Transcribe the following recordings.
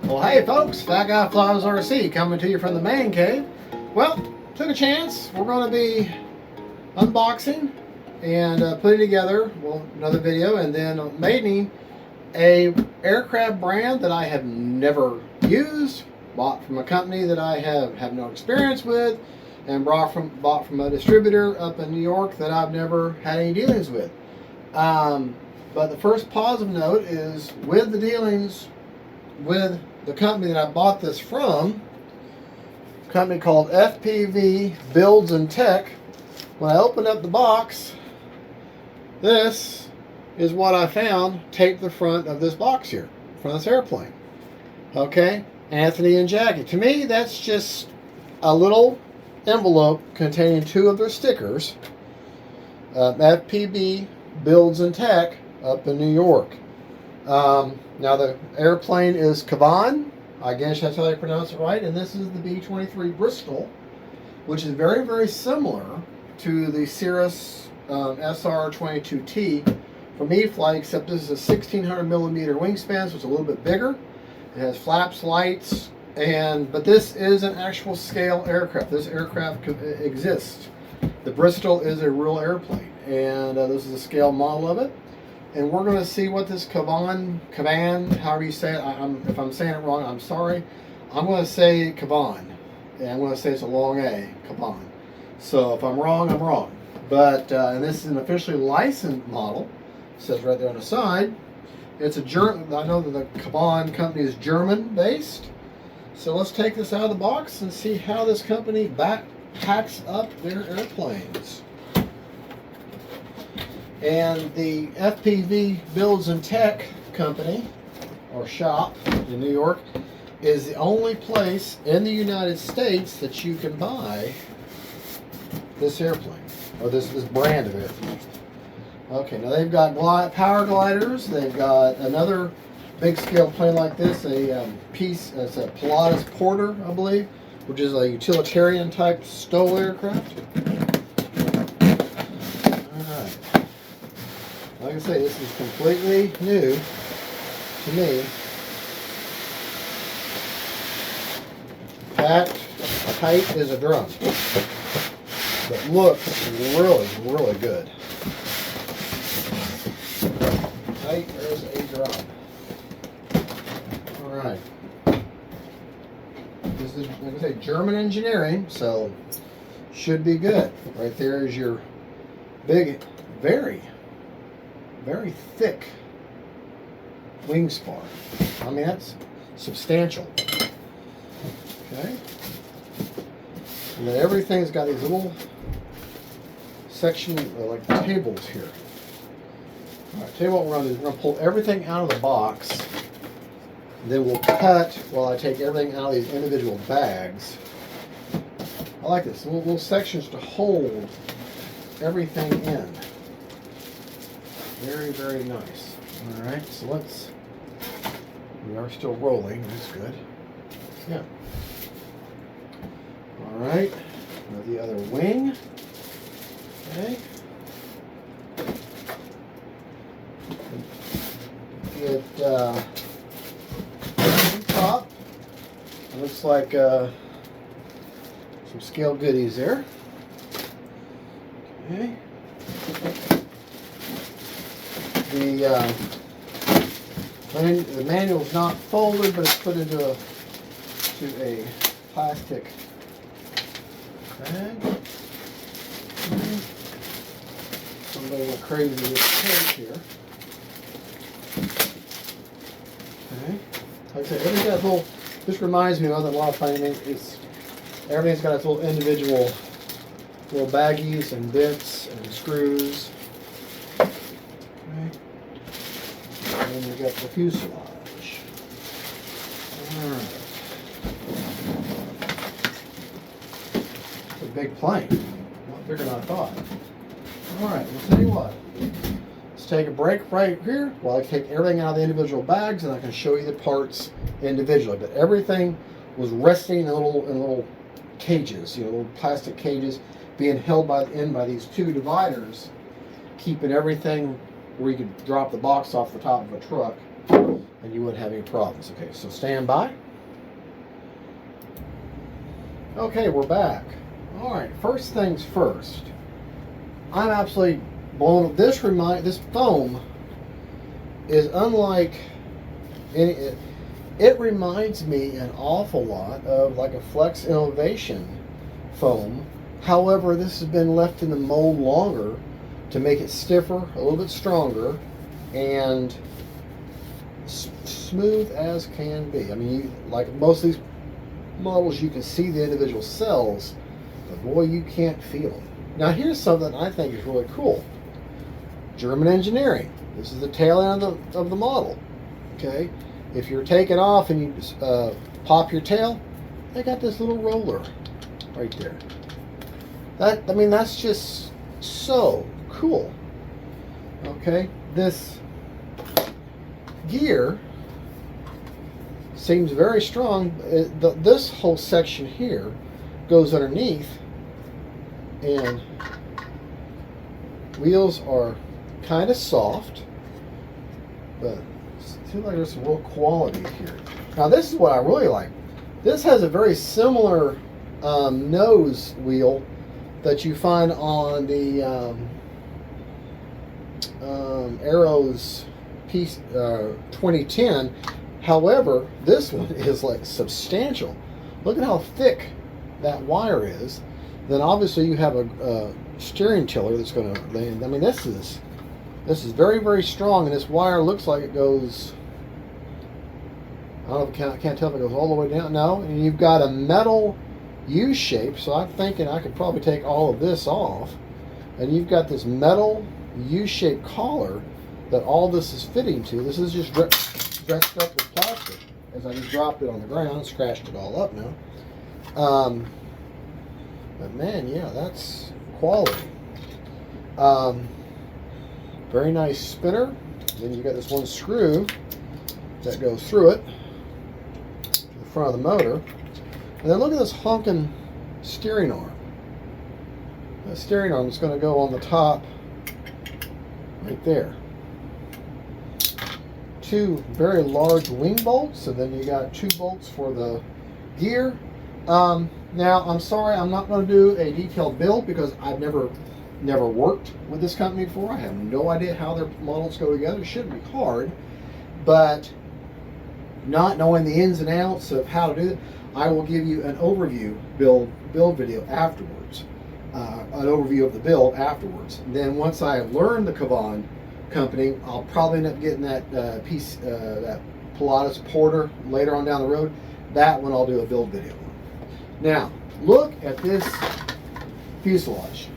Well, hey folks, Fat Guy Flies RC coming to you from the man cave. Well, took a chance. We're going to be unboxing and putting together another video, and then making a aircraft brand that I have never used, bought from a company that I have no experience with, and bought from a distributor up in New York that I've never had any dealings with. But the first positive note is with the dealings with the company that I bought this from, a company called FPV Builds and Tech. When I opened up the box, this is what I found taped to the front of this box here, front of this airplane. Okay, Anthony and Jackie. To me, that's just a little envelope containing two of their stickers. FPV Builds and Tech up in New York. Now the airplane is KAVAN, I guess that's how they pronounce it right, and this is the B23 Bristol, which is very, very similar to the Cirrus SR22T from E-Flight, except this is a 1600 millimeter wingspan, so it's a little bit bigger. It has flaps, lights, but this is an actual scale aircraft. This aircraft exists. The Bristol is a real airplane, and this is a scale model of it. And we're going to see what this KAVAN, however you say it. If I'm saying it wrong, I'm sorry. I'm going to say KAVAN, and I'm going to say it's a long A, KAVAN. So if I'm wrong, I'm wrong. But and this is an officially licensed model. It says right there on the side. It's a German. I know that the KAVAN company is German-based. So let's take this out of the box and see how this company packs up their airplanes. And the FPV Builds and Tech company, or shop in New York, is the only place in the United States that you can buy this airplane, or this brand of airplane. Okay, now they've got power gliders. They've got another big scale plane like this, it's a Pilatus Porter, I believe, which is a utilitarian type STOL aircraft. Like I say, this is completely new to me. Packed tight as a drum, but looks really, really good. Tight as a drum. All right. This is, like I say, German engineering, so should be good. Right there is your big, very thick Wingspan. I mean, that's substantial. Okay. And then everything's got these little section, like tables here. All right, tell you what we're going to do. We're going to pull everything out of the box. And then we'll cut while I take everything out of these individual bags. I like this. Little sections to hold everything in. Very, very nice. All right, so we are still rolling. That's good. Yeah. All right, now the other wing. Okay. Get top. It looks like some scale goodies there. Okay. The manual is not folded, but it's put into a plastic bag. Somebody went crazy with this tape here. Okay. Like I said, everything's got little. This reminds me of a lot of fun. Everything's got its little individual little baggies and bits and screws. And then you've got the fuselage. Alright. It's a big plane. A lot bigger than I thought. Alright, we'll tell you what. Let's take a break right here while I take everything out of the individual bags, and I can show you the parts individually. But everything was resting in little cages, little plastic cages, being held by these two dividers, keeping everything where you could drop the box off the top of a truck. and you wouldn't have any problems. Okay, so stand by. Okay, we're back. All right, first things first. I'm absolutely blown. This foam is unlike any. It reminds me an awful lot of like a Flex Innovation foam. However, this has been left in the mold longer to make it stiffer, a little bit stronger, and smooth as can be. I mean, like most of these models, you can see the individual cells, but boy, you can't feel them. Now, here's something I think is really cool. German engineering. This is the tail end of the model. Okay, if you're taking off and you pop your tail, they got this little roller right there. I mean, that's just so cool. Okay, this gear seems very strong. This whole section here goes underneath, and wheels are kind of soft, but it seems like there's some real quality here. Now, this is what I really like. This has a very similar nose wheel that you find on the Arrows piece 2010. However, this one is like substantial. Look at how thick that wire is. Then obviously you have a steering tiller that's going to land. I mean, this is very, very strong, and this wire looks like it goes, I don't know, I can't tell if it goes all the way down. No, and you've got a metal U shape, so I'm thinking I could probably take all of this off, and you've got this metal U-shaped collar that all this is fitting to. This is just dressed up with plastic, as I just dropped it on the ground and scratched it all up now. But man, yeah, that's quality. Very nice spinner. Then you got this one screw that goes through it to the front of the motor. And then look at this honking steering arm. The steering arm is going to go on the top right there. Two very large wing bolts, and then you got 2 bolts for the gear. Now, I'm sorry, I'm not going to do a detailed build because I've never worked with this company before. I have no idea how their models go together. It shouldn't be hard, but not knowing the ins and outs of how to do it, I will give you an overview build video afterwards, an overview of the build afterwards. And then once I have learned the KAVAN company, I'll probably end up getting that piece, that Pilatus Porter later on down the road. That one I'll do a build video on. Now, look at this fuselage.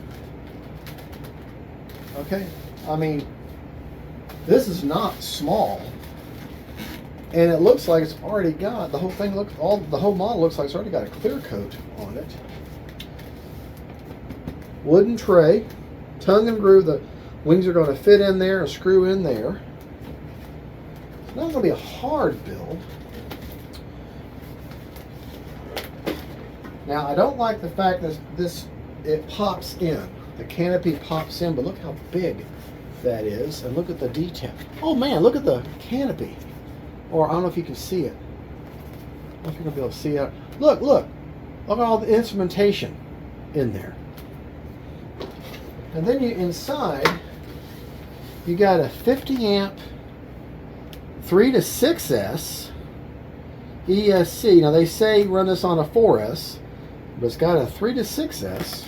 Okay, I mean, this is not small, and it looks like it's already got the whole thing. The whole model looks like it's already got a clear coat on it. Wooden tray, tongue and groove. The wings are going to fit in there and screw in there. It's not going to be a hard build. Now, I don't like the fact that it pops in. The canopy pops in, but look how big that is, and look at the detail. Oh man, look at the canopy. Or I don't know if you can see it. I don't know if you're going to be able to see it. Look at all the instrumentation in there. And then inside, you got a 50 amp 3 to 6S ESC. Now they say run this on a 4S, but it's got a 3 to 6S.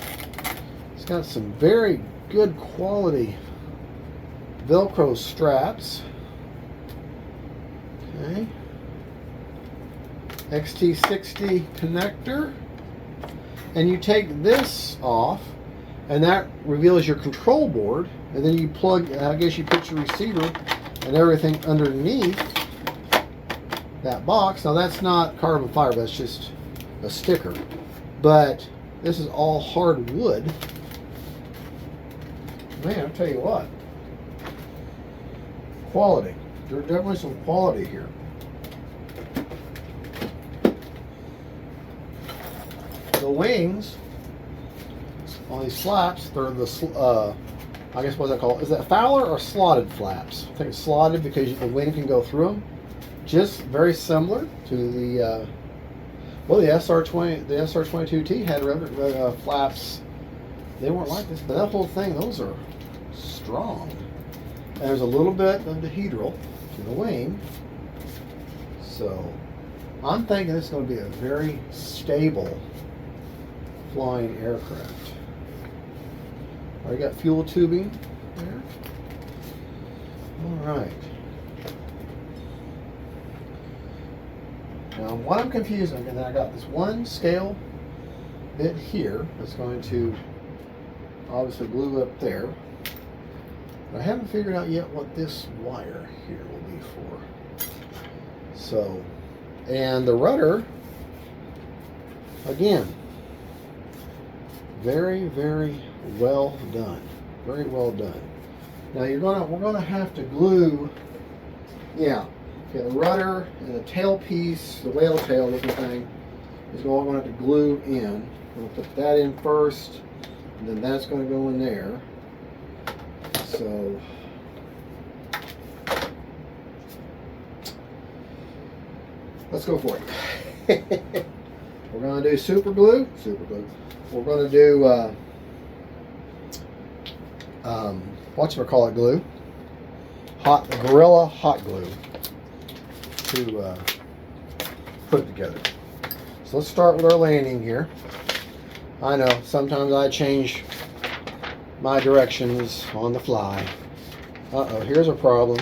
It's got some very good quality Velcro straps. Okay. XT60 connector. And you take this off, and that reveals your control board. And then you plug, I guess you put your receiver and everything underneath that box. Now that's not carbon fiber, that's just a sticker. But this is all hard wood. Man, I'll tell you what. Quality. There's definitely some quality here. The wings on these flaps, they're the, I guess what's that called? Is that Fowler or slotted flaps? I think it's slotted because the wind can go through them. just very similar to the well, the SR22T had rudder flaps. They weren't like this, but that whole thing, those are strong. And there's a little bit of the hedral to the wing, so I'm thinking this is going to be a very stable flying aircraft. I got fuel tubing there. All right. Now, what I'm confused on, and I got this one scale bit here that's going to obviously glue up there. But I haven't figured out yet what this wire here will be for. So, and the rudder, again, very, very well done. Very well done. Now we're gonna have to glue, yeah. Okay, the rudder and the tailpiece, the whale tail looking thing, is all going to have to glue in. We'll put that in first, and then that's going to go in there. So, let's go for it. We're going to do super glue. We're going to do whatchamacallit glue, Gorilla hot glue, to put it together. So let's start with our landing gear. I know sometimes I change my directions on the fly. Uh-oh, here's a problem.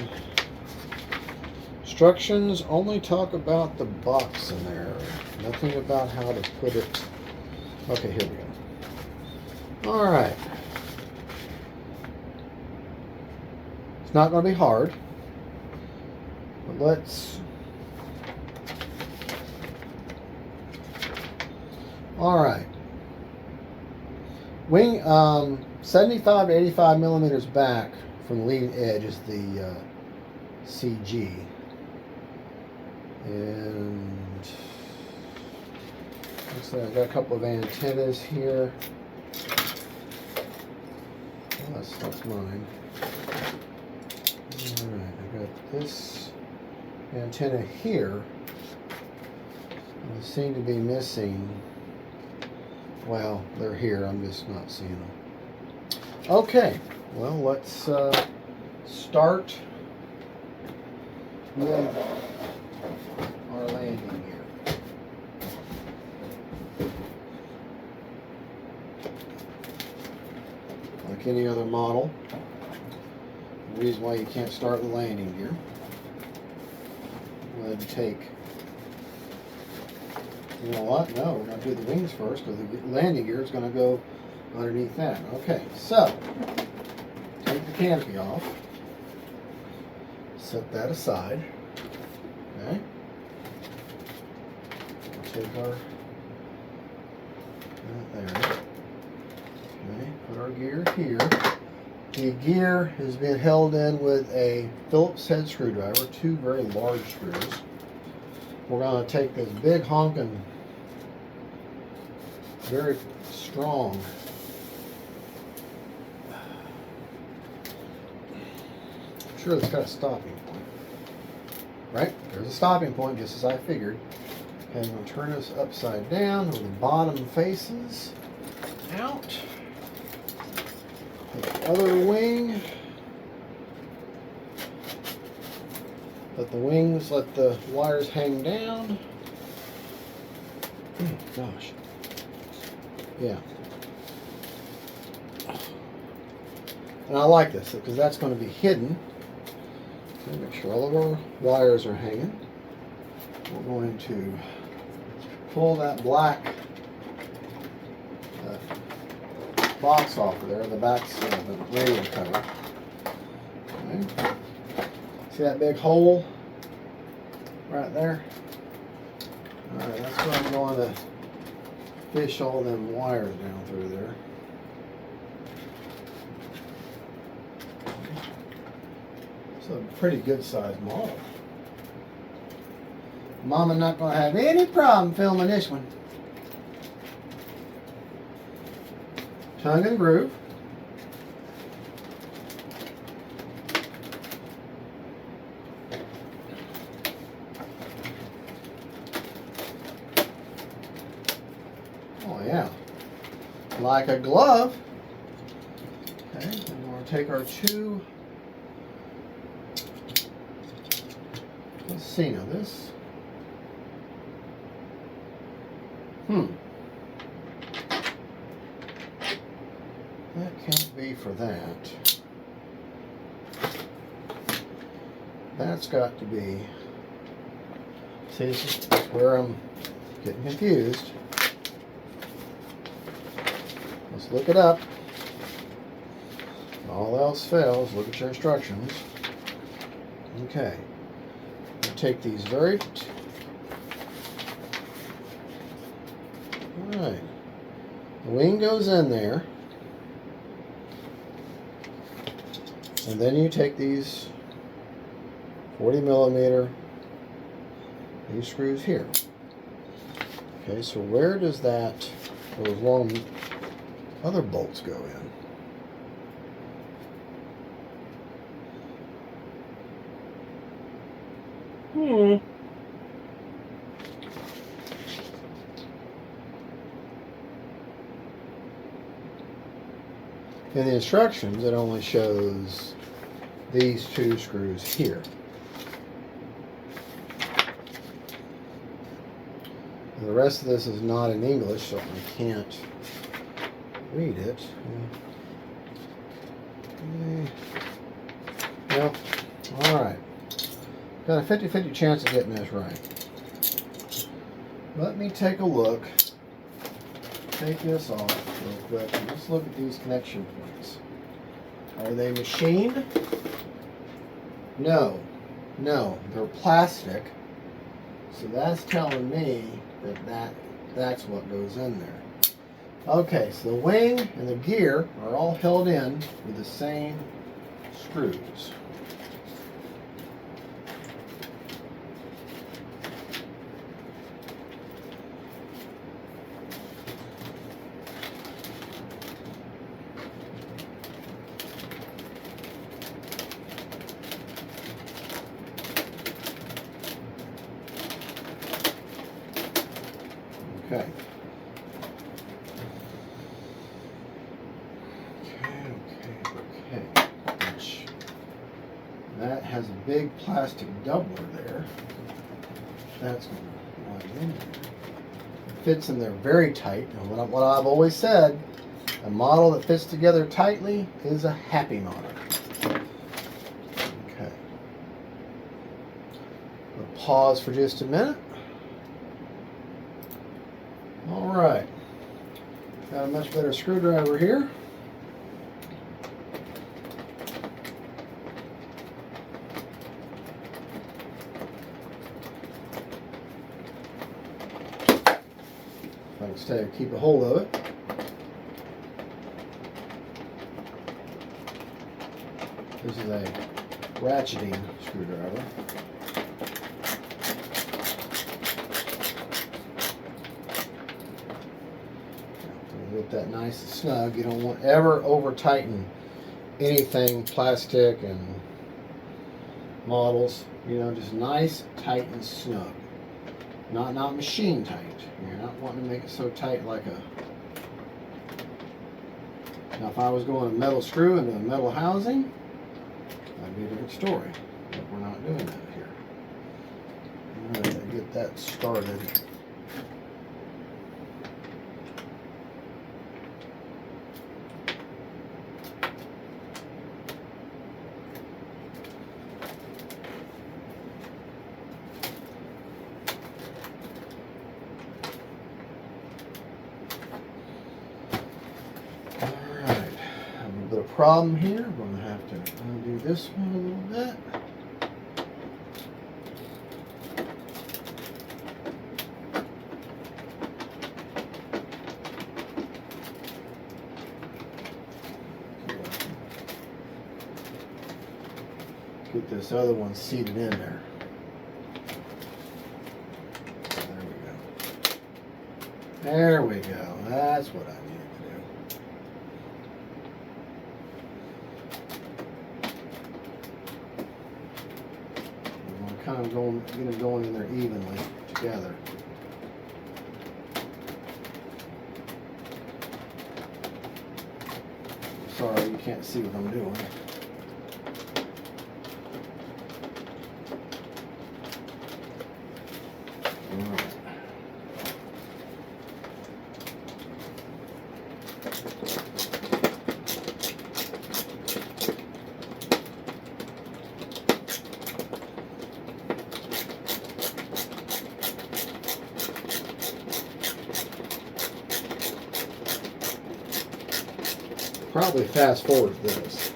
Instructions only talk about the box in there, nothing about how to put it. Okay, here we go. All right. It's not going to be hard, but let's. All right. Wing 75 to 85 millimeters back from the leading edge is the CG, and looks like I've got a couple of antennas here. Oh, that's mine. All right, I got this antenna here. They seem to be missing. Well, they're here. I'm just not seeing them. Okay. Well, let's start with our landing gear. Like any other model, the reason why you can't start with landing gear. Go ahead and take. You know what? No, we're going to do the wings first because the landing gear is going to go underneath that. Okay, so take the canopy off. Set that aside. Okay. We'll take our there. Okay, put our gear here. The gear has been held in with a Phillips head screwdriver, two very large screws. We're going to take this big honking, very strong I'm sure it's got a stopping point. Right? There's a stopping point, just as I figured. Okay, I'm going to turn this upside down where the bottom faces out. Take the other wing. Let the wings, let the wires hang down. Oh, gosh. Yeah. And I like this because that's going to be hidden. So make sure all of our wires are hanging. We're going to pull that black box off of there, the back's the radio cover. Okay. See that big hole right there? Alright, that's where I'm going to fish all them wires down through there. It's a pretty good sized model. Mama not going to have any problem filming this one. Tongue and groove. like a glove. Okay, and we're going to take our two. Let's see now this. That can't be for that. That's got to be. See, this is where I'm getting confused. Let's look it up. If all else fails, look at your instructions. Okay. You take these very. Alright. The wing goes in there. And then you take these 40 millimeter, these screws here. Okay, so where does that, those long other bolts go in? In the instructions, it only shows these two screws here. And the rest of this is not in English, so I can't read it. Well, alright. Got a 50-50 chance of getting this right. Let me take a look. Take this off real quick and let's look at these connection points. Are they machined? No. No, they're plastic. So that's telling me that that's what goes in there. Okay, so the wing and the gear are all held in with the same screws. Okay. Okay. That has a big plastic doubler there. That's going to line in there. It fits in there very tight. And what I've always said, a model that fits together tightly is a happy model. Okay. We'll pause for just a minute. Alright, got a much better screwdriver here. If I can stay, keep a hold of it. This is a ratcheting screwdriver. Get that nice and snug. You don't want ever over tighten anything plastic and models. You know, just nice, tight and snug. Not machine tight. You're not wanting to make it so tight like a. Now, if I was going a metal screw into a metal housing, that'd be a different story. But we're not doing that here. All right, get that started. Problem here. I'm going to have to undo this one a little bit. Get this other one seated in there. There we go. There we go. That's what I need. Kind of get them going in there evenly together. can't see what I'm doing. All right. Probably fast forward this.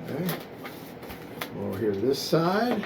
Okay. Over here to this side.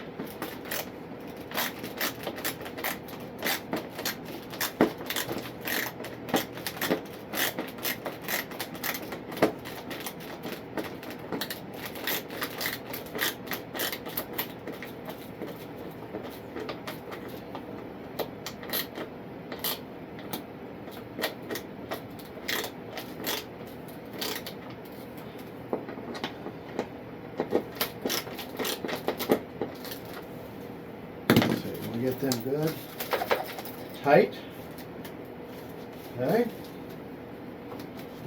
Get them good, tight. Okay.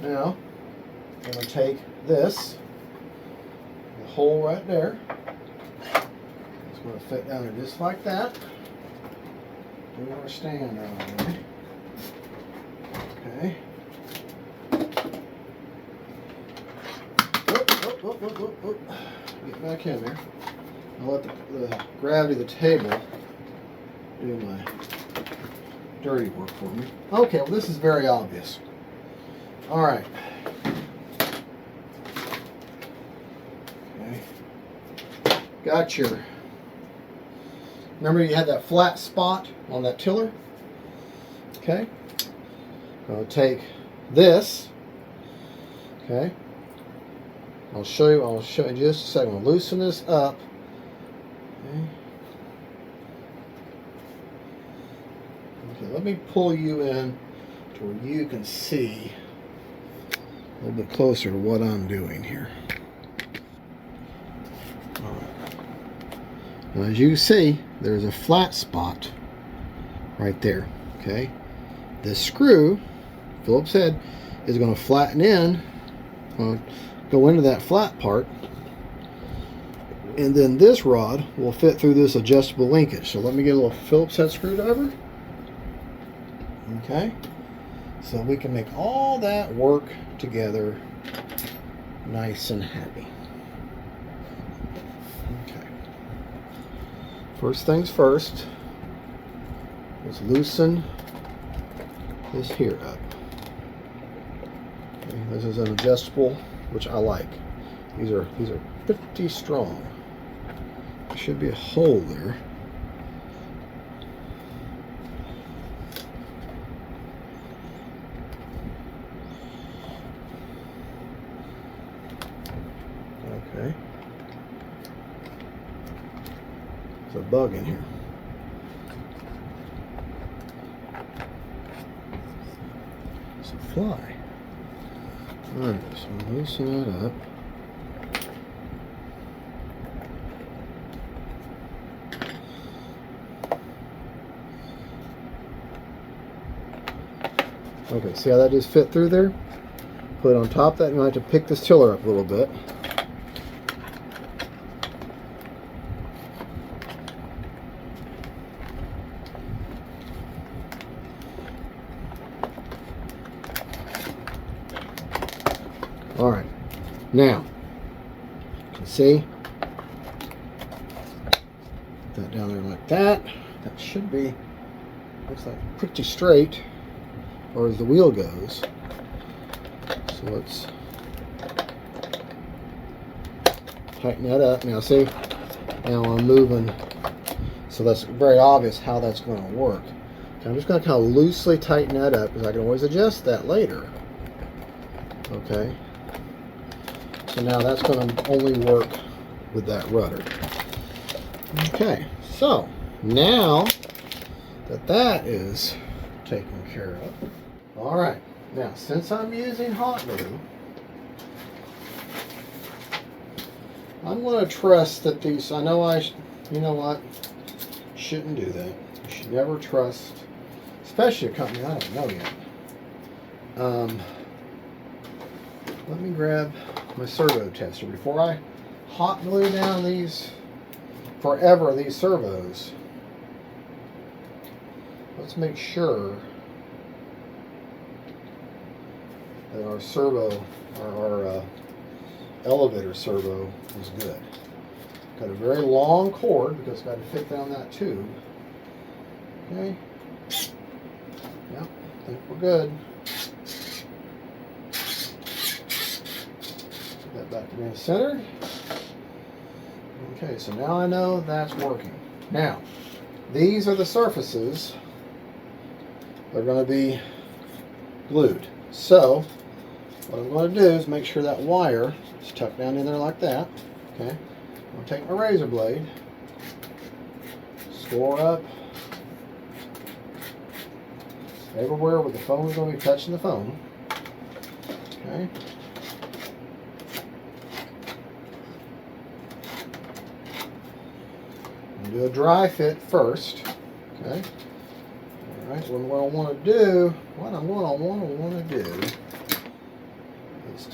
Now, I'm going to take this, the hole right there. It's going to fit down there just like that. Do you understand? Okay. Whoop. Get back in there. I'll let the gravity of the table do my dirty work for me. Okay, well this is very obvious. All right. Okay. Got your, remember you had that flat spot on that tiller? Okay. I'll take this. Okay. I'll show you in just a second. I'll loosen this up. Okay. Okay, let me pull you in to where you can see a little bit closer to what I'm doing here. All right. Now, as you can see, there's a flat spot right there. Okay, this screw, Phillips head, is going to flatten in, go into that flat part, and then this rod will fit through this adjustable linkage. So let me get a little Phillips head screwdriver. Okay, so we can make all that work together nice and happy. Okay, first things first, let's loosen this here up. Okay, this is an adjustable, which I like. These are pretty strong. There should be a hole there. Okay. There's a bug in here. It's a fly. Alright, so loosen that up. Okay, see how that just fit through there? Put it on top of that, and you'll have to pick this tiller up a little bit. Alright, now, you can see, put that down there like that. That should be, looks like pretty straight, or as the wheel goes. So let's tighten that up. Now see, now I'm moving, so that's very obvious how that's going to work. Okay, I'm just going to kind of loosely tighten that up because I can always adjust that later. Okay. So now that's going to only work with that rudder. Okay, so now that that is taken care of, all right. Now, since I'm using hot glue, I'm going to trust that these, I know you know what, shouldn't do that. You should never trust, especially a company I don't know yet. Let me grab my servo tester before I hot glue down these servos. Let's make sure that our servo, our elevator servo is good. Got a very long cord because it's got to fit down that tube. Okay. Yep, I think we're good. Put that back to being centered. Okay, so now I know that's working. Now, these are the surfaces that are going to be glued. So, what I'm going to do is make sure that wire is tucked down in there like that. Okay, I'm going to take my razor blade, score up everywhere where the phone is going to be touching the phone. Okay. Do a dry fit first. Okay. All right. What I want to do is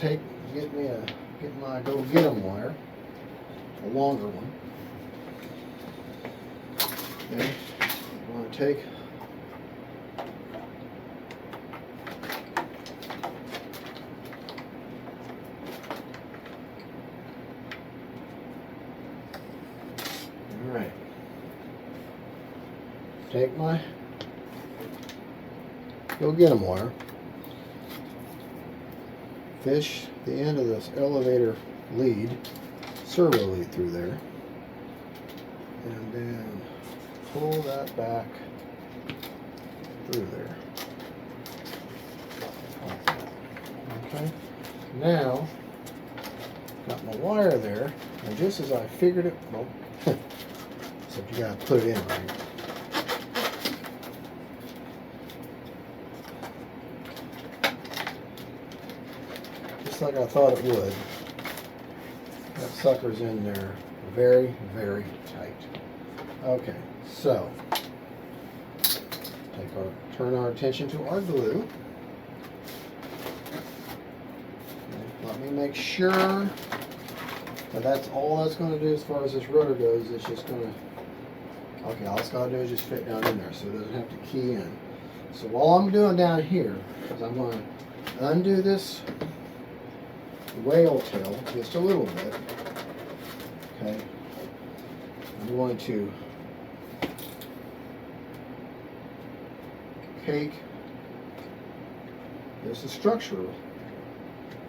get my go get 'em wire, a longer one. Okay. I want to take my go get 'em wire, fish the end of this elevator lead, servo lead through there, and then pull that back through there. Like that. Okay. Now, got my wire there, and just as I figured it, well, except you gotta put it in right. Like I thought it would. That sucker's in there very, very tight. Okay, so turn our attention to our glue. Okay, let me make sure that that's all that's going to do as far as this rudder goes. It's just going to, okay, all it's got to do is just fit down in there so it doesn't have to key in. So all I'm doing down here is I'm going to undo this whale tail just a little bit. Okay, I'm going to cake this is structural,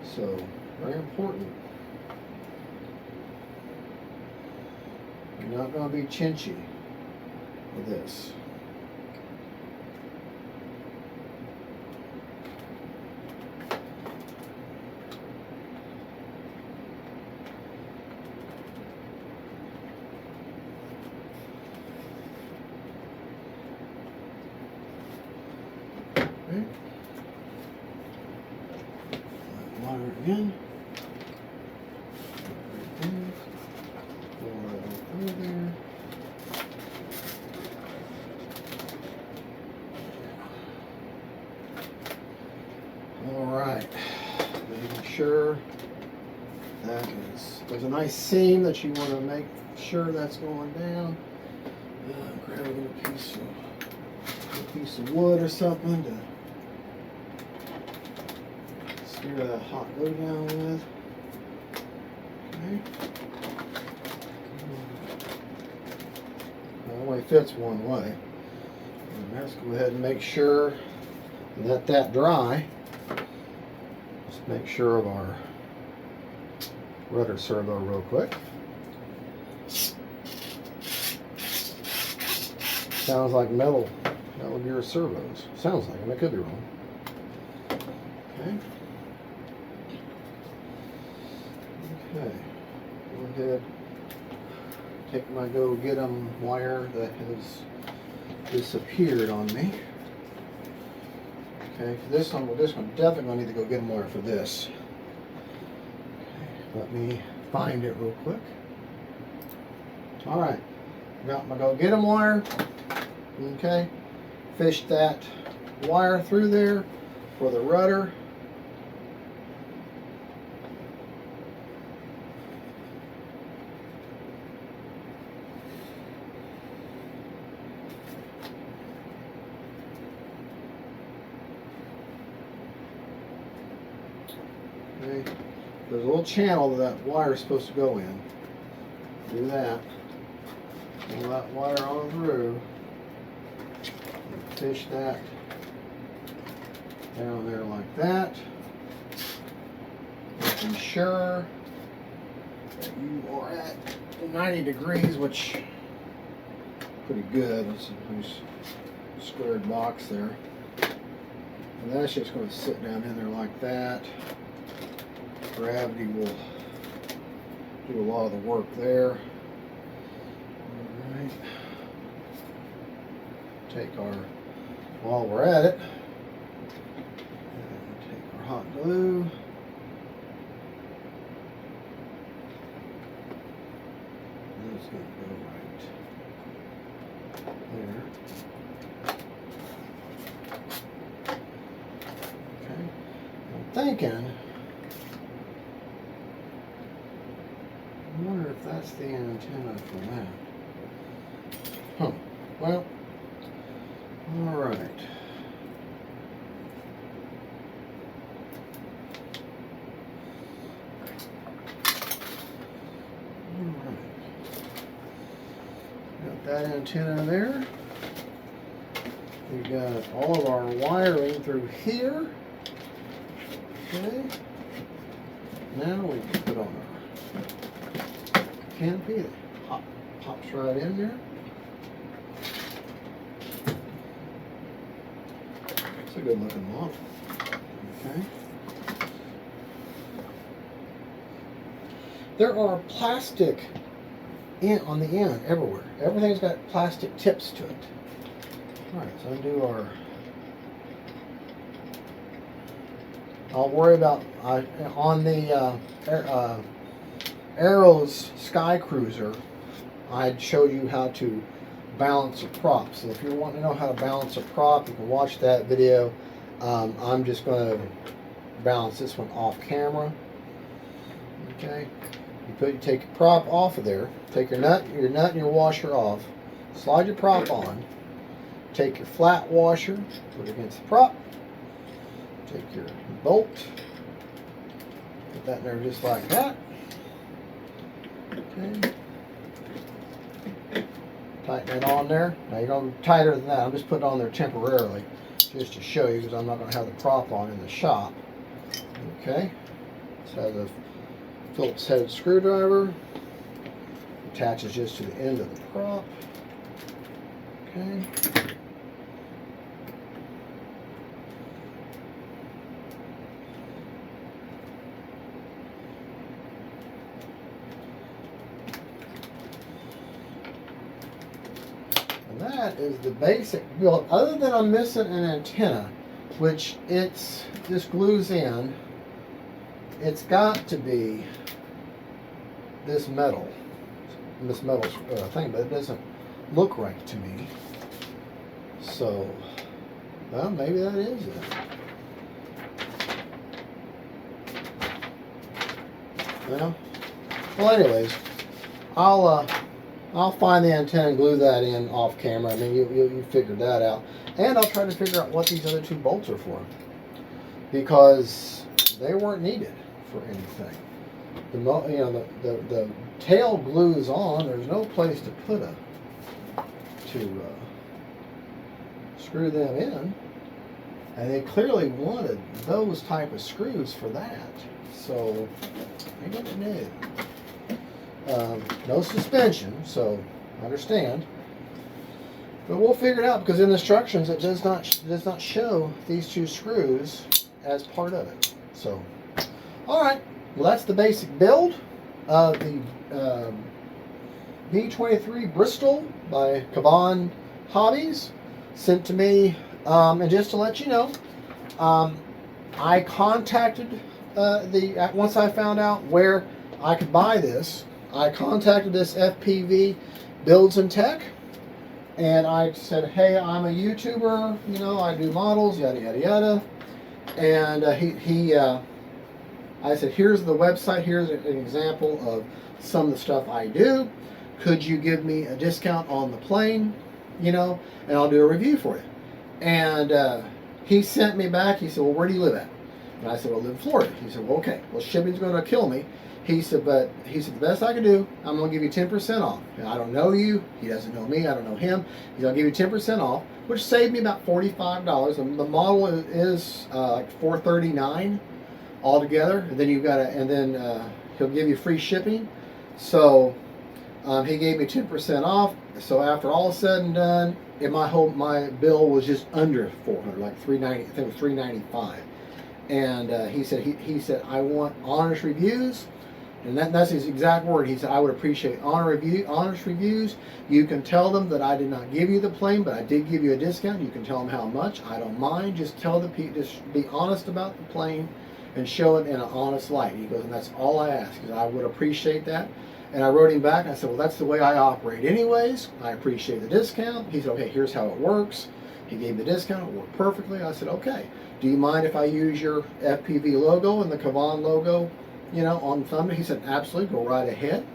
so very important. You're not going to be chinchy with this. Wire again. Pull that on through there. All right. Making sure that there's a nice seam that you want to make sure that's going down. Grab a little piece of wood or something to steer that hot glue down with. Okay. It only fits one way. And let's go ahead and make sure, let that dry. Just make sure of our rudder servo real quick. Sounds like metal gear servos. Sounds like them. I could be wrong. Okay. Okay. Go ahead. Take my go get 'em wire that has disappeared on me. Okay. For this one definitely gonna need to go get 'em wire for this. Okay. Let me find it real quick. All right, got my go get 'em wire. Okay, fish that wire through there for the rudder. Okay. There's a little channel that wire is supposed to go in. Do that. Pull that wire on through. Fish that down there like that. Making sure that you are at 90 degrees, which is pretty good. That's a nice squared box there. And that's just going to sit down in there like that. Gravity will do a lot of the work there. Alright. Take our, while we're at it, take our hot glue. And it's going to go right there. Okay. I'm thinking, I wonder if that's the antenna for that. Huh. Well, all right. All right. Got that antenna there. We got all of our wiring through here. Okay. Now we can put on our canopy that pops right in there. It's a good looking model. Okay. There are plastic on the end everywhere. Everything's got plastic tips to it. Alright, so undo our. I'll worry about on the Arrow's Sky Cruiser, I showed you how to balance a prop. So if you want to know how to balance a prop, you can watch that video. I'm just going to balance this one off camera. Okay, you take your prop off of there. Take your nut and your washer off. Slide your prop on. Take your flat washer, put it against the prop. Take your bolt. Put that in there just like that. Okay. Tighten it on there. Now you're going to be tighter than that. I'm just putting it on there temporarily just to show you because I'm not going to have the prop on in the shop. Okay. This has a Phillips headed screwdriver. Attaches just to the end of the prop. Okay. That is the basic build, other than I'm missing an antenna, which just glues in. It's got to be this metal thing, but it doesn't look right to me. So, well, maybe that is it. Well, anyways, I'll find the antenna and glue that in off camera. I mean, you figured that out. And I'll try to figure out what these other two bolts are for. Because they weren't needed for anything. The tail glues on. There's no place to put screw them in. And they clearly wanted those type of screws for that. So, I didn't know. No suspension, so I understand. But we'll figure it out because in the instructions it does not show these two screws as part of it. So, all right. Well, that's the basic build of the B23 Bristol by KAVAN Hobbies, sent to me. And just to let you know, I contacted once I found out where I could buy this. I contacted this FPV Builds and Tech, and I said, hey, I'm a YouTuber, you know, I do models, yada, yada, yada. And I said, here's the website, here's an example of some of the stuff I do. Could you give me a discount on the plane, you know, and I'll do a review for you. And he sent me back, he said, well, where do you live at? And I said, well, I live in Florida. He said, well, okay, well, shipping's going to kill me. He said, the best I can do, I'm going to give you 10% off. And I don't know you. He doesn't know me. I don't know him. He's going to give you 10% off, which saved me about $45. And the model is like $439 altogether. And then you've got to, and then he'll give you free shipping. So he gave me 10% off. So after all is said and done, my bill was just under $400, like $390. I think it was $395. And he said I want honest reviews. And that's his exact word. He said, I would appreciate honest reviews. You can tell them that I did not give you the plane, but I did give you a discount. You can tell them how much. I don't mind. Just tell the people, just be honest about the plane and show it in an honest light. He goes, and that's all I ask. Because I would appreciate that. And I wrote him back. I said, well, that's the way I operate anyways. I appreciate the discount. He said, okay, here's how it works. He gave me the discount. It worked perfectly. I said, okay. Do you mind if I use your FPV logo and the KAVAN logo, you know, on thumbnail? He said, absolutely, go right ahead.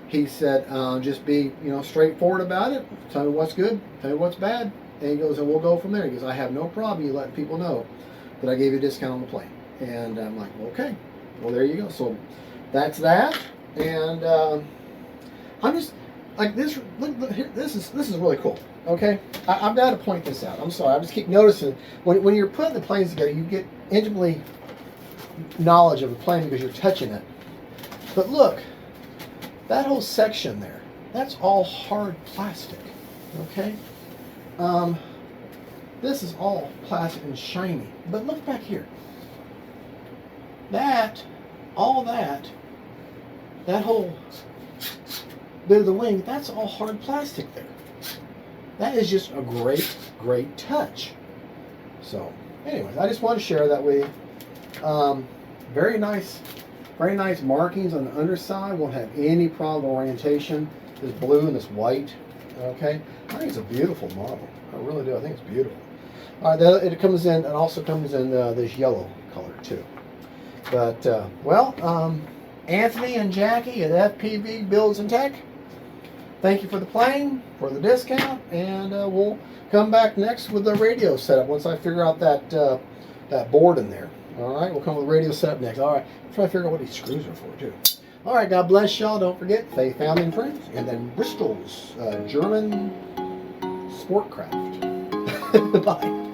He said, just be, you know, straightforward about it. Tell me what's good, tell me what's bad. And he goes, and we'll go from there. He goes, I have no problem you letting people know that I gave you a discount on the plane. And I'm like, okay, well, there you go. So that's that. And I'm just like this. Look here, this is really cool. Okay, I've got to point this out. I'm sorry, I just keep noticing when you're putting the planes together, you get intimately knowledge of the plane because you're touching it. But look, that whole section there, that's all hard plastic. Okay, this is all plastic and shiny. But look back here. All that whole bit of the wing, that's all hard plastic there. That is just a great touch. So, anyways, I just want to share that with you. Very nice markings on the underside. Won't have any problem with orientation. This blue and this white. Okay, I think it's a beautiful model. I really do. I think it's beautiful. All right, it comes in. It also comes in this yellow color too. But well, Anthony and Jackie at FPV Builds and Tech. Thank you for the plane, for the discount, and we'll come back next with the radio setup once I figure out that board in there. All right, we'll come with the radio setup next. All right, try to figure out what these screws are for too. All right, God bless y'all. Don't forget faith, family, and friends, and then Bristol's German sport craft. Bye.